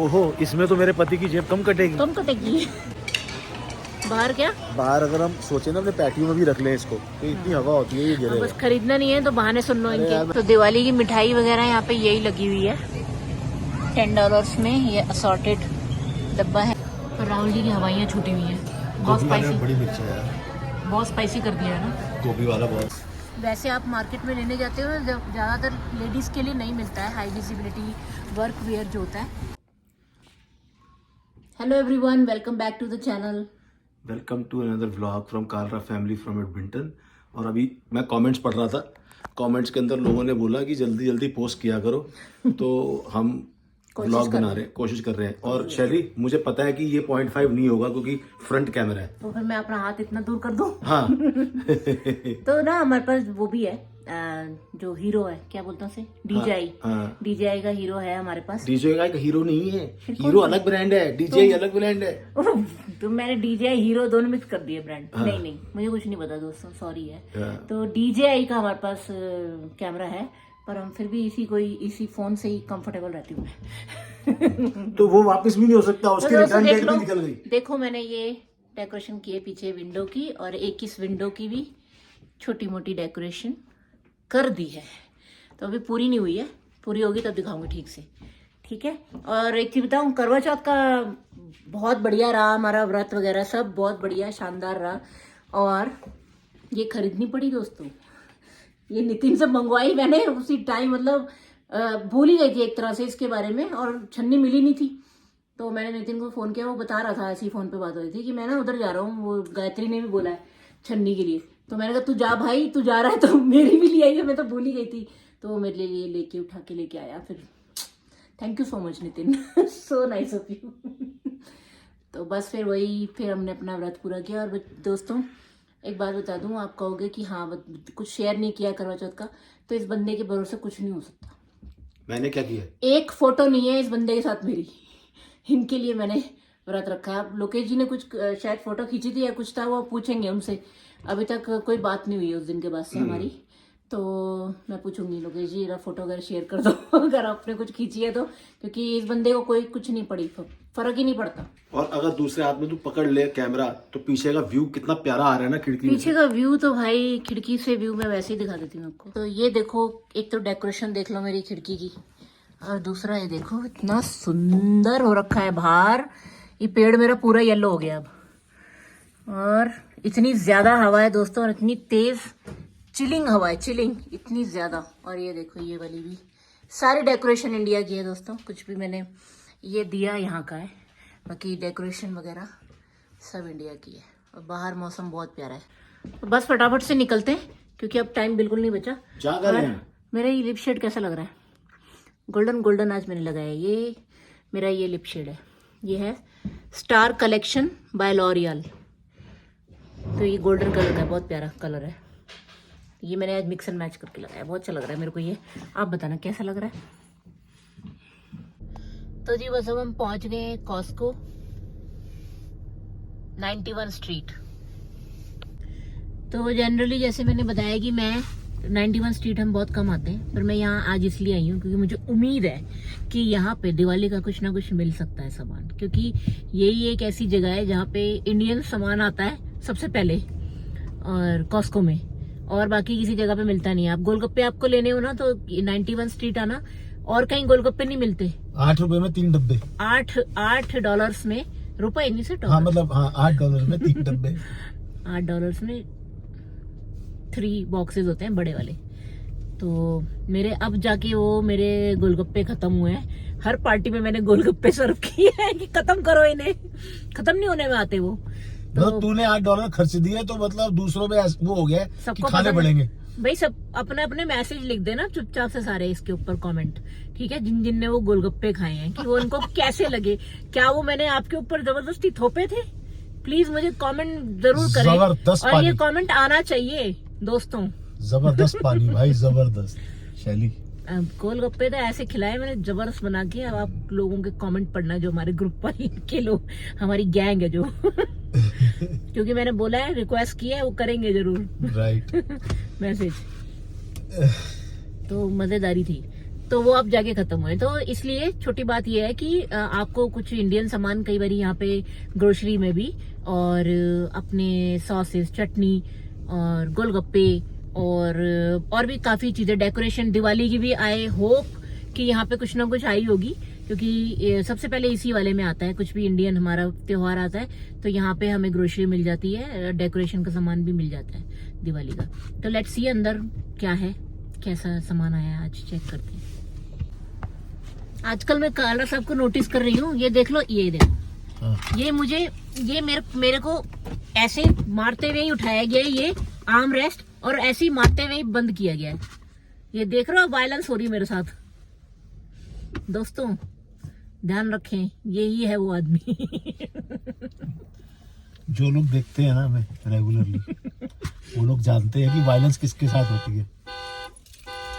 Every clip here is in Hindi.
ओहो, इसमें तो मेरे पति की जेब कम कटेगी। कम कटेगी। बाहर क्या? बाहर अगर हम सोचे ना अपने पैटियो में भी रख लें इसको, तो इतनी हवा होती है ये गिरेगा। बस खरीदना नहीं है तो बहाने सुन लो अरे इनके। यार, तो दिवाली की मिठाई वगैरह यहाँ पे यही लगी हुई है। $10 में ये असॉर्टेड डब्बा है। और राहुल जी की हवाइयाँ छूटी हुई है। बहुत स्पाइसी, बड़ी मिर्च है यार। बहुत स्पाइसी कर दिया है ना गोभी वाला बहुत। वैसे आप मार्केट में लेने जाते हो ज़्यादातर लेडीज़ के लिए नहीं मिलता है हाई विजिबिलिटी वर्क वेयर जो होता है। Hello everyone, welcome back to the channel. Welcome to another vlog from Kalra family from Edmonton. और अभी मैं कमेंट्स पढ़ रहा था। कमेंट्स के अंदर लोगों ने बोला कि जल्दी जल्दी पोस्ट किया करो, तो हम व्लॉग बना रहे हैं, कोशिश कर रहे हैं। और शैली, मुझे पता है कि ये 0.5 नहीं होगा क्योंकि फ्रंट कैमरा है। तो फिर मैं अपना हाथ इतना दूर कर दूं? हाँ। तो ना हमारे पास वो भी है, जो हीरो है, क्या बोलते हैं उसे, DJI। हाँ। DJI का हीरो है हमारे पास। डीजे का एक हीरो नहीं है, हीरो अलग ब्रांड है, DJI अलग ब्रांड है। तो मैंने DJI हीरो दोनों मिक्स कर दिए ब्रांड। हाँ। नहीं मुझे कुछ नहीं पता दोस्तों, सॉरी है। हाँ। तो DJI का हमारे पास कैमरा है, पर हम फिर भी इसी फोन से ही कंफर्टेबल रहती हूँ मैं। तो वो वापस भी नहीं हो सकता, उसकी तो रिटर्न देख डेट लो, भी निकल गई। देखो मैंने ये डेकोरेशन की है पीछे विंडो की, और एक इस विंडो की भी छोटी मोटी डेकोरेशन कर दी है। तो अभी पूरी नहीं हुई है, पूरी होगी तब दिखाऊंगी ठीक से, ठीक है। और एक चीज बताऊं, करवा चौथ का बहुत बढ़िया रहा हमारा व्रत वगैरह, सब बहुत बढ़िया शानदार रहा। और ये खरीदनी पड़ी दोस्तों, ये नितिन से मंगवाई मैंने उसी टाइम, मतलब भूल ही गई थी एक तरह से इसके बारे में, और छन्नी मिली नहीं थी। तो मैंने नितिन को फोन किया, वो बता रहा था, ऐसी फोन पे बात हो रही थी कि मैं ना उधर जा रहा हूँ, वो गायत्री ने भी बोला है छन्नी के लिए। तो मैंने कहा तू जा भाई, तू जा रहा है तो मेरी भी ले आई है, मैं तो भूल ही गई थी। तो वो मेरे लिए लेके उठा के लेके आया। फिर thank you so much Nitin, so nice of you. तो बस फिर वही, फिर हमने अपना व्रत पूरा किया। और दोस्तों एक बात बता दूं, आप कहोगे कि हाँ कुछ शेयर नहीं किया करवा चौथ का, तो इस बंदे के भरोसे कुछ नहीं हो सकता। मैंने क्या किया? एक फोटो नहीं है इस बंदे के साथ मेरी, इनके लिए मैंने व्रत रखा है। अब लोकेश जी ने कुछ शायद फोटो खींची थी या कुछ था, वो पूछेंगे उनसे। अभी तक कोई बात नहीं हुई उस दिन के बाद से हमारी, तो मैं पूछूंगी लोकेश जी जरा फोटो वगैरह शेयर कर दो अगर आपने कुछ खींची है तो, क्योंकि इस बंदे को कोई कुछ नहीं पड़ी, फर्क ही नहीं पड़ता। और अगर दूसरे हाथ में तू पकड़ ले कैमरा, तो पीछे का व्यू कितना प्यारा आ रहा है ना खिड़की में। पीछे का व्यू तो भाई खिड़की से व्यू मैं वैसे ही दिखा देती हूँ आपको। तो ये देखो, एक तो डेकोरेशन देख लो मेरी खिड़की की, और दूसरा ये देखो इतना सुंदर हो रखा है बाहर। ये पेड़ मेरा पूरा येलो हो गया अब, और इतनी ज्यादा हवा है दोस्तों, और इतनी तेज चिलिंग हवा है, चिलिंग इतनी ज्यादा। और ये देखो ये वाली भी सारी डेकोरेशन इंडिया की है दोस्तों, कुछ भी मैंने, ये दिया यहाँ का है, बाकी डेकोरेशन वगैरह सब इंडिया की है। और बाहर मौसम बहुत प्यारा है। तो बस फटाफट से निकलते हैं क्योंकि अब टाइम बिल्कुल नहीं बचा। मेरा ये लिप शेड कैसा लग रहा है? गोल्डन गोल्डन आज मैंने लगाया है। ये मेरा ये लिप शेड है, ये है स्टार कलेक्शन बाय लॉरियल। तो ये गोल्डन कलर का बहुत प्यारा कलर है। ये मैंने आज मिक्स एंड मैच करके लगाया, बहुत अच्छा लग रहा है मेरे को ये। आप बताना कैसा लग रहा है। तो जी बस अब हम पहुंच गए कॉस्को 91 स्ट्रीट। तो जनरली जैसे मैंने बताया कि मैं 91 स्ट्रीट हम बहुत कम आते हैं, पर मैं यहाँ आज इसलिए आई हूँ क्योंकि मुझे उम्मीद है कि यहाँ पे दिवाली का कुछ ना कुछ मिल सकता है सामान, क्योंकि यही एक ऐसी जगह है जहाँ पे इंडियन सामान आता है सबसे पहले, और कॉस्को में, और बाकी किसी जगह पे मिलता नहीं है। आप गोलगप्पे आपको लेने हो ना तो 91 स्ट्रीट आना, और कहीं गोलगप्पे नहीं मिलते। 8 रुपए में 3 डब्बे। 8 डॉलर्स में, रुपए नहीं से हाँ, मतलब हाँ, $8 में 3 डब्बे। $8 में 3 बॉक्सेस होते हैं बड़े वाले। तो मेरे अब जाके वो मेरे गोलगप्पे खत्म हुए हैं। हर पार्टी में मैंने गोलगप्पे सर्व किए हैं कि खत्म करो इन्हें, खत्म नहीं होने में आते वो। तो तूने $8 खर्च दिए तो मतलब दूसरों में वो हो गया कि खाने पड़ेंगे भाई। सब अपने अपने मैसेज लिख देना चुपचाप से सारे इसके ऊपर कमेंट, ठीक है, जिन जिन ने वो गोलगप्पे खाए हैं, कि वो उनको कैसे लगे। क्या वो मैंने आपके ऊपर जबरदस्ती थोपे थे? प्लीज मुझे कमेंट जरूर करें, और ये कमेंट आना चाहिए दोस्तों। जबरदस्त पानी भाई, जबरदस्त। शैली गोलगप्पे तो ऐसे खिलाए मैंने जबरदस्त बना के। अब आप लोगों के कमेंट पढ़ना, जो हमारे ग्रुप पर के लोग, हमारी गैंग है जो क्योंकि मैंने बोला है, रिक्वेस्ट किया है, वो करेंगे जरूर। राइट। मैसेज तो मजेदारी थी। तो वो अब जाके खत्म हुए। तो इसलिए छोटी बात ये है कि आपको कुछ इंडियन सामान कई बार यहाँ पे ग्रोसरी में भी, और अपने सॉसेस, चटनी और गोलगप्पे और भी काफी चीजें, डेकोरेशन दिवाली की भी आई होप कि यहाँ पे कुछ ना कुछ आई होगी, क्योंकि सबसे पहले इसी वाले में आता है। कुछ भी इंडियन हमारा त्योहार आता है तो यहाँ पे हमें ग्रोसरी मिल जाती है, डेकोरेशन का सामान भी मिल जाता है दिवाली का। तो लेट्स सी अंदर क्या है, कैसा सामान आया है, आज चेक करते हैं। आजकल मैं काला साहब को नोटिस कर रही हूँ, ये देख लो, ये देखो, ये मेरे को ऐसे मारते हुए ही उठाया गया है, ये आर्म रेस्ट, और ऐसे ही मारते हुए ही बंद किया गया है। ये देख रहे हो, वायलेंस हो रही है मेरे साथ। दोस्तों ध्यान रखें, यही है वो आदमी। जो लोग देखते हैं ना हमें रेगुलरली, वो लोग जानते हैं कि वायलेंस किसके साथ होती है।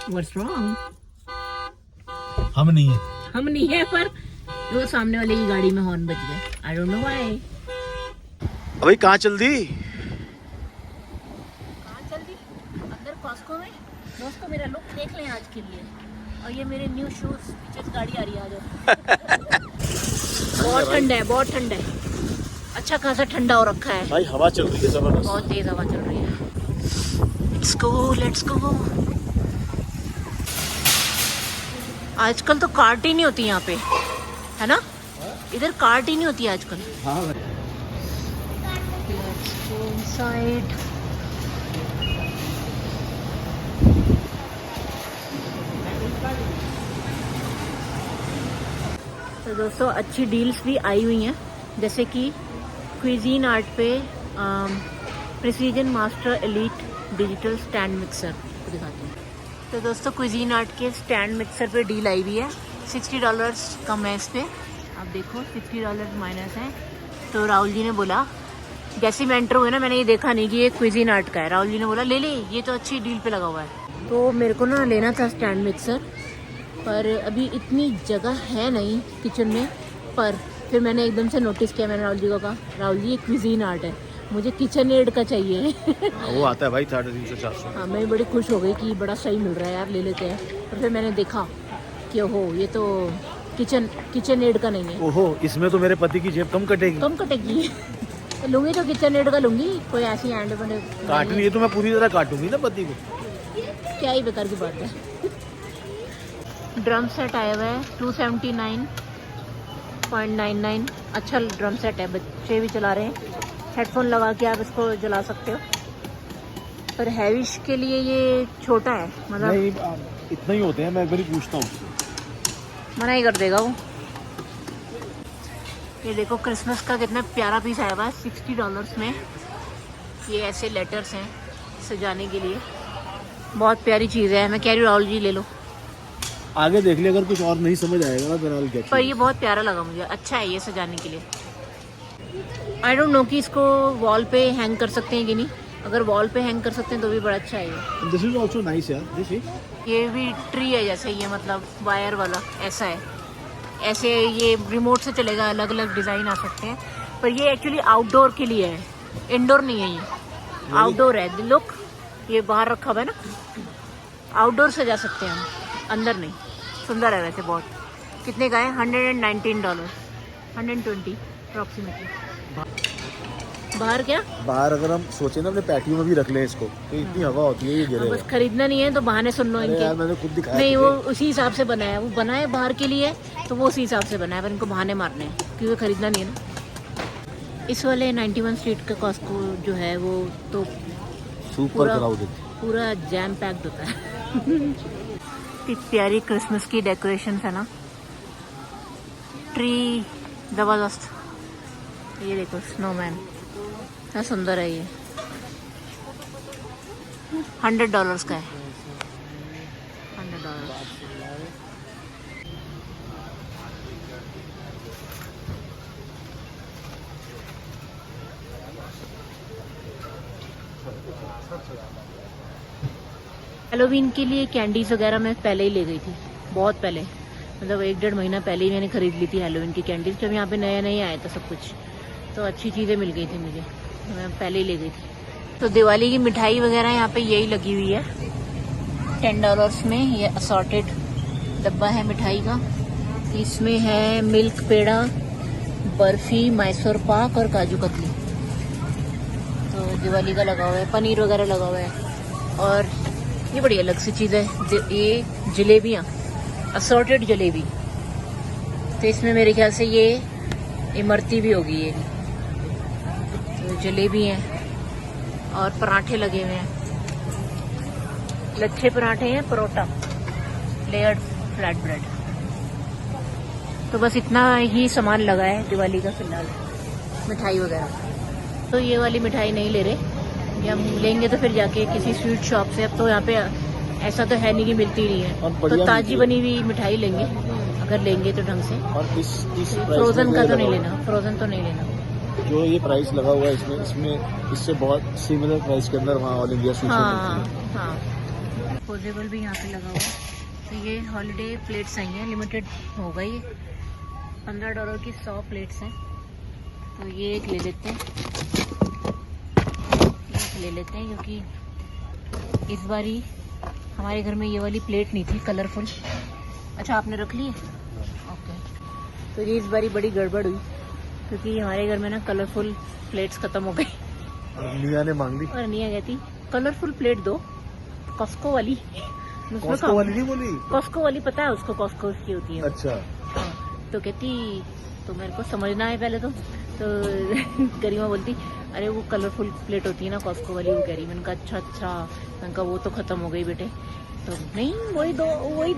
What's wrong? हम नहीं है पर वो सामने वाले की गाड़ी में हॉर्न बज गया। I don't know why. अभी कहाँ चल दी? अंदर कॉस्को में। दोस्तों मेरा लुक देख लें आज के लिए, और ये मेरे न्यू शूज, पीछे से गाड़ी आ रही है, आ जाओ। बहुत ठंड है, अच्छा खासा ठंडा हो रखा है भाई, हवा चल रही है जबरदस्त, बहुत तेज हवा चल रही है। Let's go. आजकल तो कार्ट ही नहीं होती यहाँ पे, है ना? इधर कार्ट ही नहीं होती आजकल। हाँ Let's go inside. तो दोस्तों अच्छी डील्स भी आई हुई हैं, जैसे कि क्विजीन आर्ट पे precision master elite digital stand mixer को दिखाती हूँ। तो दोस्तों क्विजीन आर्ट के स्टैंड मिक्सर पे डील आई हुई है, $60 कम है इस पे। आप देखो $60 माइनस है। तो राहुल जी ने बोला, जैसे मैं एंटर हुए ना, मैंने ये देखा नहीं कि ये क्विजीन आर्ट का है। राहुल जी ने बोला ले ये तो अच्छी डील पे लगा हुआ है। तो मेरे को ना लेना था स्टैंड मिक्सर, पर अभी इतनी जगह है नहीं किचन में। पर फिर मैंने एकदम से नोटिस किया, मैंने राहुल जी को कहा, राहुल जी ये क्विजीन आर्ट है, मुझे किचन एड का चाहिए। वो आता है भाई 350-400। हाँ, मैं बड़ी खुश हो गई कि बड़ा सही मिल रहा है यार, ले लेते हैं। और फिर मैंने देखा कि ओहो, ये तो किचन एड का नहीं है। ओहो, इसमें तो मेरे पति की जेब कम कटेगी। तो लूंगी तो किचन एड का लूंगी, कोई ऐसी हैंड बने काटनी है तो मैं पूरी तरह काटूंगी ना पति को। क्या ही बेकार की बात है। ड्रम सेट आया हुआ है 279.99। अच्छा ड्रम सेट है, बच्चे भी चला रहे हैं। हेडफोन लगा के आप इसको जला सकते हो, पर हैविश के लिए ये छोटा है, मतलब नहीं, इतना ही होते हैं। मैं एक बार पूछता हूँ, मना ही कर देगा वो। ये देखो क्रिसमस का कितना प्यारा पीस आया हुआ है $60 में। ये ऐसे लेटर्स हैं सजाने के लिए, बहुत प्यारी चीज़ है। मैं कह रही हूँ राहुल जी ले लो, आगे देख ले, अगर कुछ और नहीं समझ आएगा ना फिर पर ये बहुत प्यारा लगा मुझे, अच्छा है ये सजाने के लिए। आई डोंट नो कि इसको वॉल पे हैंग कर सकते हैं कि नहीं। अगर वॉल पे हैंग कर सकते हैं तो भी बड़ा अच्छा है ये। दिस इज आल्सो नाइस यार, दिस इज। ये भी ट्री है जैसे, ये मतलब वायर वाला ऐसा है, ऐसे ये रिमोट से चलेगा, अलग अलग डिज़ाइन आ सकते हैं। पर ये एक्चुअली आउटडोर के लिए है, इंडोर नहीं है। ये आउटडोर है। लुक, ये बाहर रखा हुआ है ना, आउटडोर सजा सकते हैं हम, अंदर नहीं। सुंदर है वैसे बहुत। कितने का है? $119, 120 अप्रॉक्सीमेटली। बाहर क्या? बाहर अगर हम सोचे ना अपने पैटियो में भी रख लें इसको, तो इतनी हवा होती है, ये गिरेगा। बस खरीदना नहीं है तो बहाने सुन लो इनके। यार मैंने खुद दिखाया नहीं, वो उसी हिसाब से बनाया है, वो बनाए बाहर के लिए तो वो उसी हिसाब से बनाया, पर इनको बहाने मारने हैं क्योंकि खरीदना नहीं है ना। इस वाले 91 स्ट्रीट का कॉस्को जो है वो तो सुपर क्राउडेड, पूरा जैम पैक्ड होता है। इतनी प्यारी क्रिसमस की डेकोरेशन है ना, ट्री जबरदस्त। ये देखो स्नोमैन, क्या सुंदर है ये। $100 का है, $100। हेलोवीन के लिए कैंडीज वगैरह मैं पहले ही ले गई थी, बहुत पहले, मतलब 1-1.5 महीना पहले ही मैंने खरीद ली थी हेलोवीन की कैंडीज, जब यहाँ पे नया नया आया था सब कुछ, तो अच्छी चीज़ें मिल गई थी मुझे, मैं पहले ही ले गई थी। तो दिवाली की मिठाई वगैरह यहाँ पे यही लगी हुई है $10 में, ये असॉर्टेड डब्बा है मिठाई का। इसमें है मिल्क पेड़ा, बर्फी, मैसूर पाक और काजू कतली। तो दिवाली का लगा हुआ है, पनीर वगैरह लगा हुआ है। और ये बड़ी अलग सी चीज़ है, ये जलेबियाँ, असॉर्टेड जलेबी। तो इसमें मेरे ख्याल से ये इमरती भी होगी ये। तो जलेबी हैं और पराठे लगे हुए हैं, लच्छे पराठे हैं, परोटा, लेयर्ड फ्लैट ब्रेड। तो बस इतना ही सामान लगा है दिवाली का फिलहाल, मिठाई वगैरह। तो ये वाली मिठाई नहीं ले रहे, ये हम लेंगे तो फिर जाके किसी स्वीट शॉप से। अब तो यहाँ पे ऐसा तो है नहीं कि मिलती नहीं है, तो ताजी बनी हुई मिठाई लेंगे अगर लेंगे तो ढंग से। और इस फ्रोजन का तो नहीं लेना, फ्रोजन तो नहीं लेना। जो ये प्राइस लगा हुआ है इसमें इससे बहुत सिमिलर प्राइस के अंदर वहाँ ऑल इंडिया स्वीट हाँ। डिस्पोजेबल भी यहाँ पे लगा हुआ है। तो ये हॉलीडे प्लेट्स आई हैं, लिमिटेड होगा ये, $15 की 100 प्लेट्स हैं। तो ये एक ले लेते हैं, क्योंकि इस बारी हमारे घर में ये वाली प्लेट नहीं थी कलरफुल। अच्छा आपने रख ली है? ओके। तो ये इस बारी बड़ी गड़बड़ हुई, क्योंकि हमारे घर में ना कलरफुल प्लेट्स खत्म हो गई। निया ने मांग ली और निया कहती कलरफुल प्लेट दो, कॉस्को वाली। कॉस्को वाली नहीं बोली, कॉस्को वाली पता है उसको, कॉस्को की होती है। अच्छा हाँ, तो कहती तो मेरे को समझना है पहले तो गरिमा बोलती अरे वो कलरफुल प्लेट होती है ना कॉस्को वाली, वो कह रही। मैंने कहा अच्छा, मैंने कहा वो तो खत्म हो गई बेटे। तो नहीं वही दो ओ भाई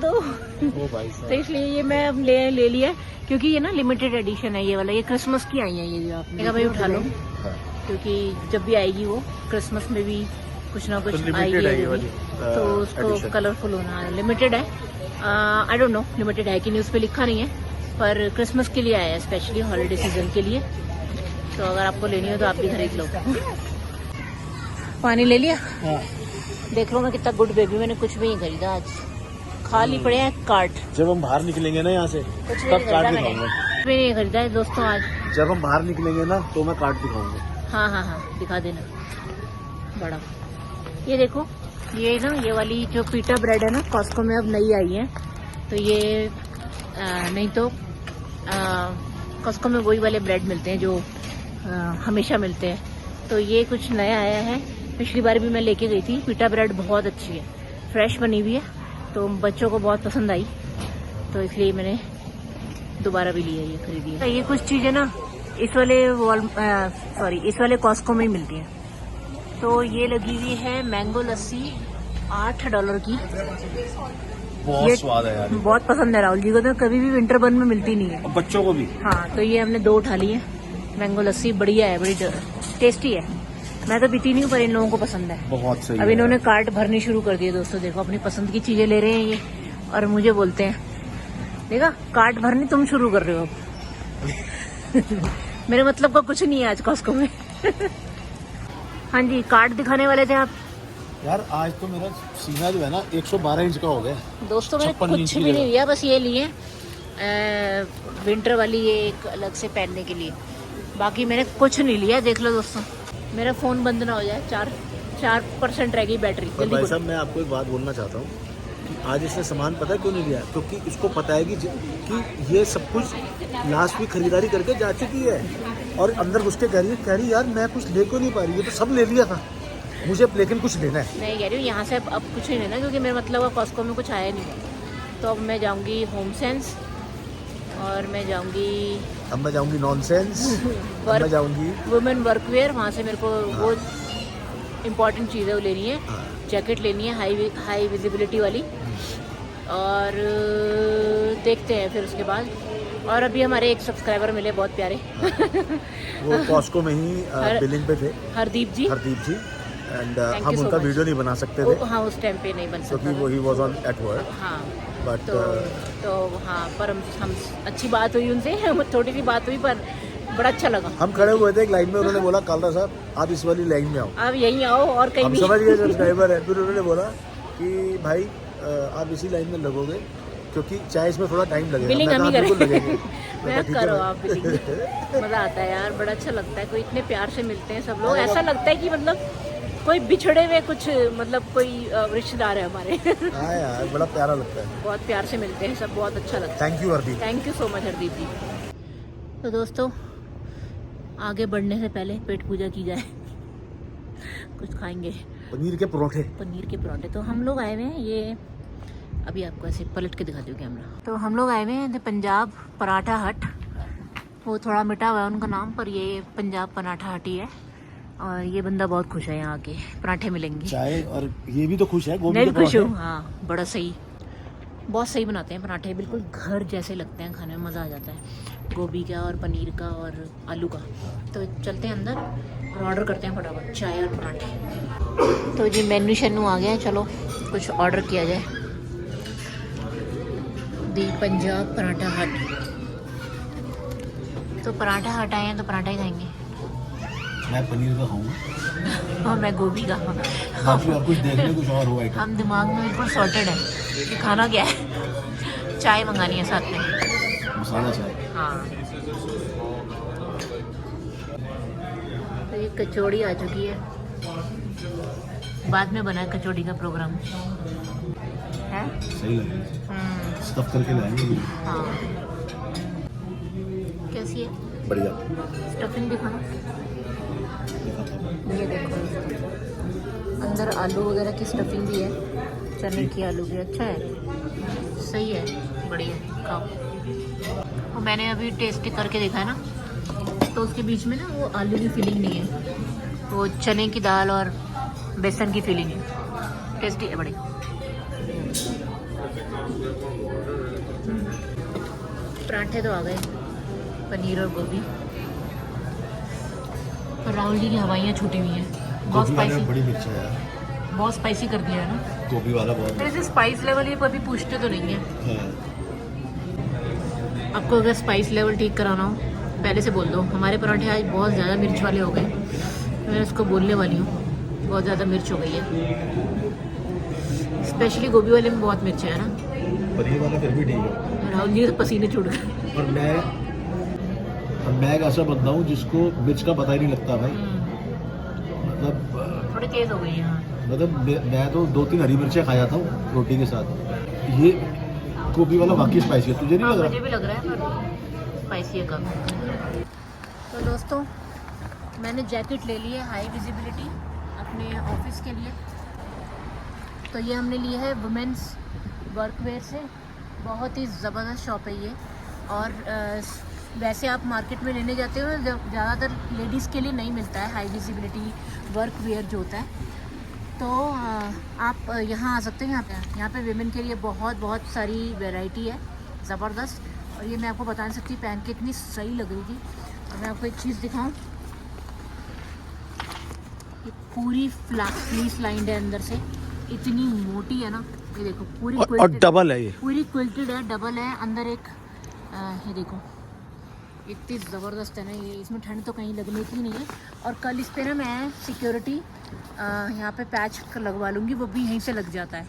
साहब। तो इसलिए ये मैं अब ले लिया, क्योंकि ये ना लिमिटेड एडिशन है ये वाला, ये क्रिसमस की आई है ये जो आपने कहा भाई उठा लो, क्योंकि जब भी आएगी वो क्रिसमस में भी कुछ ना कुछ आएगी, तो उसको कलरफुल होना लिमिटेड है। आई डोंट नो लिमिटेड है कि नहीं, उस पर लिखा नहीं है, पर क्रिसमस के लिए आया है, स्पेशली हॉलीडे सीजन के लिए। तो अगर आपको लेनी हो तो आप भी खरीद लो। पानी ले लिया? देख लो मैं कितना गुड बेबी, मैंने कुछ भी नहीं खरीदा आज, खाली पड़े हैं कार्ट। जब हम बाहर निकलेंगे ना यहाँ से कुछ तब कार्ट दिखाऊंगा। कुछ भी नहीं खरीदा है दोस्तों आज। जब हम बाहर निकलेंगे ना तो मैं कार्ट दिखाऊंगा। हाँ दिखा देना बड़ा। ये देखो, ये ना ये वाली जो पीटा ब्रेड है ना कॉस्को में अब नई आई है। तो ये नहीं तो कॉस्को में वही वाले ब्रेड मिलते हैं जो हमेशा मिलते हैं। तो ये कुछ नया आया है, पिछली बार भी मैं लेके गई थी। पीटा ब्रेड बहुत अच्छी है, फ्रेश बनी हुई है, तो बच्चों को बहुत पसंद आई, तो इसलिए मैंने दोबारा भी लिया, ये खरीदी है। ये कुछ चीज़ें ना इस वाले कॉस्को में ही मिलती हैं। तो ये लगी हुई है मैंगो लस्सी $8 की। बहुत स्वाद है यार, बहुत पसंद है राहुल जी को, तो कभी भी विंटर बन में मिलती नहीं है, और बच्चों को भी। हाँ, तो ये हमने 2 उठा ली है। मैंगो लस्सी बढ़िया है, बड़ी टेस्टी है। मैं तो पीती नहीं हूँ, पर इन लोगों को पसंद है, बहुत सही। अब इन्होंने कार्ट भरनी शुरू कर दिए दोस्तों। देखो अपनी पसंद की चीजें ले रहे हैं ये, और मुझे बोलते हैं देखा कार्ट भरनी तुम शुरू कर रहे हो अब। मेरे मतलब का कुछ नहीं है आज कॉस्को में। हाँ जी, कार्ट दिखाने वाले थे आप। यार आज तो मेरा सीना जो है ना 112 इंच का हो गया दोस्तों। मैंने कुछ भी नहीं लिया, बस ये लिए विंटर वाली ये एक अलग से पहनने के लिए, बाकी मैंने कुछ नहीं लिया। देख लो दोस्तों, मेरा फोन बंद ना हो जाए। 4% रह गई बैटरी। भाई साहब मैं आपको एक बात बोलना चाहता हूँ कि आज इसने सामान पता है क्यों नहीं लिया, क्योंकि इसको पता है कि ये सब कुछ लास्ट वीक खरीदारी करके जा चुकी है, और अंदर घुस के कह रही यार मैं कुछ ले क्यों नहीं पा रही, ये तो सब ले लिया था, मुझे लेकिन कुछ लेना है। नहीं कह रही हूँ यहाँ से अब कुछ नहीं लेना, क्योंकि मेरा मतलब कॉस्को में कुछ आया नहीं। तो अब मैं जाऊँगी होम सेंस, और मैं जाऊँगी नॉनसेंस, मैं जाऊँगी वुमेन वर्कवेयर। वहाँ से मेरे को वो इम्पोर्टेंट चीज़ें लेनी है, जैकेट लेनी है हाई विजिबिलिटी वाली, और देखते हैं फिर उसके बाद। और अभी हमारे एक सब्सक्राइबर मिले बहुत प्यारे। वो कॉस्को में ही बिलिंग पे थे, हरदीप जी, एंड हम उनका वीडियो नहीं बना सकते थे। हाँ, उस टाइम पे नहीं बन सकता क्योंकि वो he was on at work. हाँ, बट तो हाँ, पर हम अच्छी बात हुई उनसे, थोड़ी सी बात हुई, पर बड़ा अच्छा लगा। हम खड़े हुए थे एक लाइन में, उन्होंने बोला कालरा साहब आप इस वाली लाइन में आओ, आप यहीं आओ और कहीं हम समझ गए सब्सक्राइबर है। फिर उन्होंने बोला कि भाई आप इसी लाइन में लगोगे, क्योंकि चाहे इसमें थोड़ा टाइम लगेगा। बिलिंग हम ही लगेंगे। मैं करो आप बिलिंग। मजा आता है यार, बड़ा अच्छा लगता है, कोई इतने प्यार से मिलते हैं सब लोग, ऐसा लगता है कि मतलब कोई बिछड़े हुए कुछ मतलब कोई रिश्तेदार है हमारे। हाँ यार बड़ा प्यारा लगता है। बहुत प्यार से मिलते हैं सब, बहुत अच्छा लगता है। Thank you Hardeep. Thank you so much Hardeep ji. तो दोस्तों आगे बढ़ने से पहले पेट पूजा की जाए। कुछ खाएंगे। पनीर के परोठे। पनीर के पराठे। तो हम लोग आए हुए हैं, ये अभी आपको ऐसे पलट के दिखाती हूँ कैमरा। तो हम लोग आए हुए हैं पंजाब पराठा हट। वो थोड़ा मिटा हुआ है उनका नाम, पर ये पंजाब पराठा हट ही है। और ये बंदा बहुत खुश है, यहाँ आके पराठे मिलेंगे। चाय और ये भी तो खुश है। मैं भी खुश हूँ। हाँ बड़ा सही, बहुत सही बनाते हैं पराठे, बिल्कुल घर जैसे लगते हैं, खाने में मज़ा आ जाता है। गोभी का और पनीर का और आलू का। तो चलते हैं अंदर और ऑर्डर करते हैं फटाफट चाय और पराठे। तो जी मेन्यू शेन्यू आ गया है, चलो कुछ ऑर्डर किया जाए। दी पंजाब पराठा हट। तो पराठा हट आए हैं तो पराठा ही खाएंगे। मैं पनीर का खाऊंगा और मैं गोभी का। बाकी और कुछ देखने कुछ और होगा। हम दिमाग में बिल्कुल सॉर्टेड है कि खाना क्या है। चाय मंगानी है साथ में, मसाला चाय। हाँ। तो ये कचौड़ी आ चुकी है, बाद में बना है कचौड़ी का प्रोग्राम है। सही लग रहा है, स्टफ करके लाएंगे। हाँ कैसी है? बढ़िया। स्टफिंग दिखाना। ये देखो अंदर आलू वगैरह की स्टफिंग भी है, चने की आलू भी। अच्छा है, सही है, बढ़िया। खाओ। और मैंने अभी टेस्ट करके देखा है ना, तो उसके बीच में ना वो आलू की फीलिंग नहीं है, वो चने की दाल और बेसन की फीलिंग है। टेस्टी है बढ़िया। पराठे तो आ गए, पनीर और गोभी। और राहुल जी की हवाइयाँ छूटी हुई हैं, बहुत स्पाइसी। बड़ी मिर्च है यार, बहुत स्पाइसी कर दिया है ना। गोभी वाला बहुत। वैसे स्पाइस लेवल ये कभी पूछते तो नहीं है। आपको अगर स्पाइस लेवल ठीक कराना हो पहले से बोल दो। हमारे पराठे आज बहुत ज़्यादा मिर्च वाले हो गए, मैं इसको बोलने वाली हूँ, बहुत ज़्यादा मिर्च हो गई है। स्पेशली गोभी वाले में बहुत मिर्च है ना। पनीर वाला फिर भी ठीक है। राहुल जी के पसीने छूट गए। और मैं एक ऐसा बंदा हूँ जिसको मिर्च का पता ही नहीं लगता भाई। मतलब थोड़ी तेज़ हो गई है। मतलब मैं तो 2-3 हरी मिर्चें खा जाता हूँ रोटी के साथ। ये गोभी वाला बाकी स्पाइसी है, तुझे नहीं लग रहा? मुझे भी लग रहा है पर स्पाइसी है काफ़ी। तो दोस्तों मैंने जैकेट ले ली है हाई विजिबिलिटी अपने ऑफिस के लिए। तो ये हमने लिया है वुमेंस वर्कवेयर से, बहुत ही ज़बरदस्त शॉप है ये। और वैसे आप मार्केट में लेने जाते हो ज़्यादातर लेडीज़ के लिए नहीं मिलता है हाई विजिबिलिटी वर्कवेयर जो होता है। तो आप यहाँ आ सकते हैं। यहाँ पे विमेन के लिए बहुत सारी वैरायटी है, ज़बरदस्त। और ये मैं आपको बता नहीं सकती, पहन के इतनी सही लग रही थी। और मैं आपको एक चीज़ दिखाऊं, ये पूरी फ्लीस लाइंड है अंदर से, इतनी मोटी है ना। ये देखो पूरी और डबल है, ये पूरी क्विल्टेड है, डबल है। अंदर एक ये देखो इतनी ज़बरदस्त है ना ये। इसमें ठंड तो कहीं लगने की नहीं है। और कल इस पे ना मैं सिक्योरिटी यहाँ पे पैच लगवा लूँगी, वो भी यहीं से लग जाता है।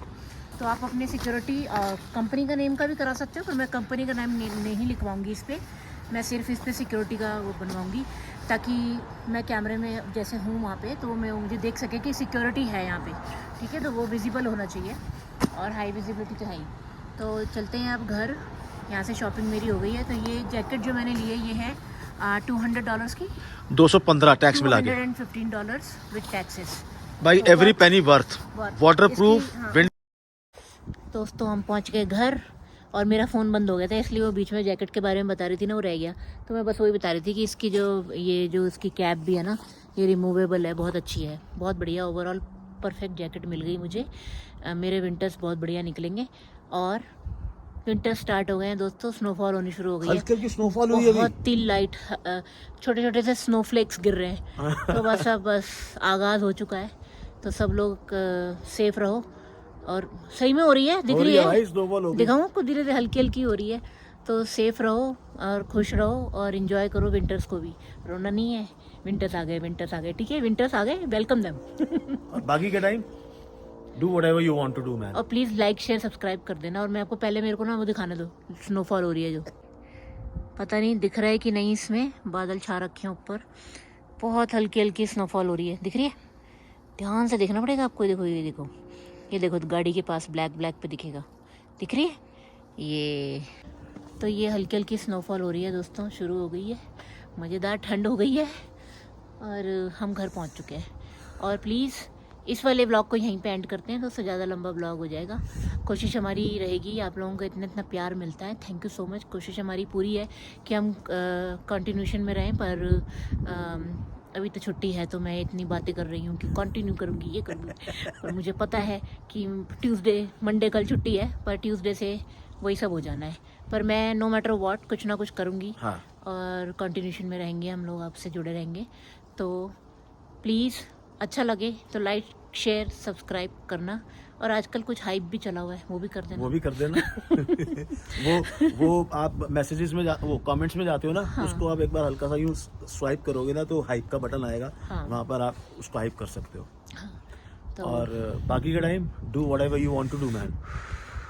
तो आप अपने सिक्योरिटी कंपनी का नेम का भी करा सकते हो, पर मैं कंपनी का नाम नहीं लिखवाऊँगी इस पर। मैं सिर्फ इस पर सिक्योरिटी का वो बनवाऊँगी, ताकि मैं कैमरे में जैसे हूँ वहाँ पे तो मैं मुझे देख सके कि सिक्योरिटी है यहाँ पे, ठीक है। तो वो विजिबल होना चाहिए, और हाई विजिबिलिटी तो है ही। तो चलते हैं अब घर। यहाँ से शॉपिंग मेरी हो गई है। तो ये जैकेट जो मैंने ली है ये है $200 की, 215 टैक्स मिला के, $215 with taxes. By every penny worth, waterproof wind. दोस्तों हम पहुँच गए घर, और मेरा फ़ोन बंद हो गया था, इसलिए वो बीच में जैकेट के बारे में बता रही थी ना, वो रह गया। तो मैं बस वही बता रही थी कि इसकी जो इसकी कैप भी है ना, ये रिमूवेबल है, बहुत अच्छी है, बहुत बढ़िया। ओवरऑल परफेक्ट जैकेट मिल गई मुझे। मेरे विंटर्स बहुत बढ़िया निकलेंगे। और विंटर स्टार्ट हो गए हैं दोस्तों, स्नोफॉल होनी शुरू हो गई है। हल्की स्नोफॉल हुई है, बहुत ही लाइट छोटे छोटे से स्नोफ्लेक्स गिर रहे हैं। तो बस आगाज़ हो चुका है। तो सब लोग सेफ रहो। और सही में हो रही है, दिख रही है, दिखाऊँ आपको, धीरे धीरे हल्की हल्की हो रही है। तो सेफ रहो और खुश रहो और इन्जॉय करो विंटर्स को भी, रोना नहीं है। विंटर्स आ गए, ठीक है, विंटर्स आ गए, वेलकम देम। बाकी का time do whatever you want to do man. और प्लीज़ लाइक शेयर सब्सक्राइब कर देना। और मैं आपको पहले, मेरे को ना वो दिखाने दो, स्नोफॉल हो रही है जो, पता नहीं दिख रहा है कि नहीं, इसमें बादल छा रखे हैं ऊपर, बहुत हल्की हल्की स्नोफॉल हो रही है, दिख रही है, ध्यान से देखना पड़ेगा आपको। ये देखो तो गाड़ी के पास ब्लैक ब्लैक पे दिखेगा, दिख रही है ये। तो ये हल्की हल्की स्नोफॉल हो रही है दोस्तों, शुरू हो गई है, मज़ेदार ठंड हो गई है और हम घर पहुंच चुके हैं। और प्लीज़ इस वाले ब्लॉग को यहीं पे एंड करते हैं, तो उससे ज़्यादा लंबा ब्लॉग हो जाएगा। कोशिश हमारी रहेगी, आप लोगों को इतना प्यार मिलता है, थैंक यू सो मच। कोशिश हमारी पूरी है कि हम कंटिन्यूशन में रहें, पर अभी तो छुट्टी है तो मैं इतनी बातें कर रही हूँ कि कंटिन्यू करूँगी, ये करूँगी। पर मुझे पता है कि मंडे कल छुट्टी है, पर ट्यूसडे से वही सब हो जाना है। पर मैं नो मैटर व्हाट कुछ ना कुछ करूँगी। हाँ। और कंटिन्यूशन में रहेंगे हम लोग, आपसे जुड़े रहेंगे। तो प्लीज़ अच्छा लगे तो लाइक शेयर सब्सक्राइब करना। और आजकल कुछ हाइप भी चला हुआ है, वो भी कर देना। वो भी कर देना। वो आप मैसेजेस में वो कमेंट्स में जाते हो ना, हाँ। उसको आप एक बार हल्का सा यूं स्वाइप करोगे ना, तो हाइप का बटन आएगा। हाँ। वहाँ पर आप उसको हाइप कर सकते हो। हाँ, तो और बाकी का time do whatever you want to do man,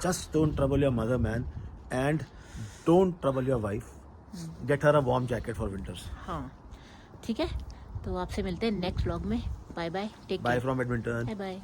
just don't trouble your mother man, and don't trouble your wife, get her a warm jacket for winters. हाँ ठीक है, तो आपसे मिलते हैं नेक्स्ट व्लॉग में। Bye bye, take bye care, from Edmonton. Bye bye.